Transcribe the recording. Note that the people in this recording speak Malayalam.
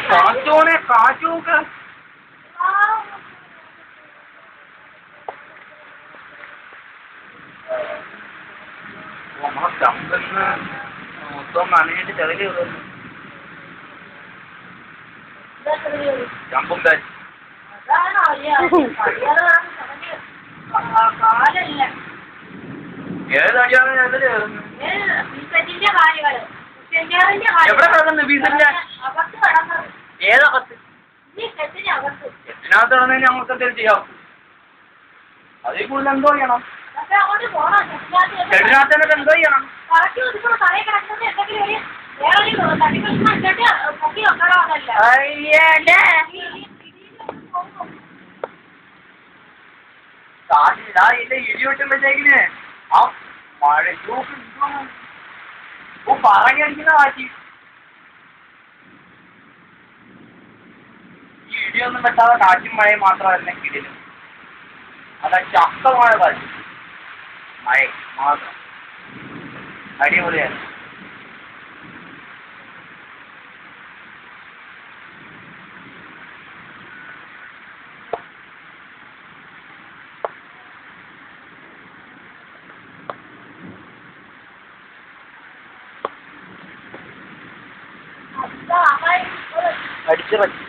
കാറ്റോനെ കാറ്റൊക്കെ നമ്മളെ ചമ്പന്ന് മൊത്തം നനയിട്ട് ചെറിയ കയറുന്നു. ചമ്പും കാറ്റ് ഏതടിയാണ് ഞങ്ങൾ കയറുന്നത്? എവിടെ കിടക്കുന്നു ബീസന്റെ? ഏതകത്ത്? എത്തിനകത്ത് കിടന്നതിന് ഞങ്ങൾക്ക് എന്തെങ്കിലും ചെയ്യാം. അതിൽ കൂടുതൽ എന്തോ ചെയ്യണം? ഷെഡിനകത്ത് എന്തോ ചെയ്യണം? ഇടി വെട്ടുമ്പോഴത്തേക്കിന് ആ മഴ പറഞ്ഞടിക്കുന്ന കാറ്റി. ഈ ഇടിയൊന്നും വെട്ടാതെ കാറ്റും മഴയും മാത്രമല്ല കിടിലും. അല്ല ശക്തമായ കാറ്റ് മഴ മാത്രം അടിപൊളിയാണ്. അടിച്ചു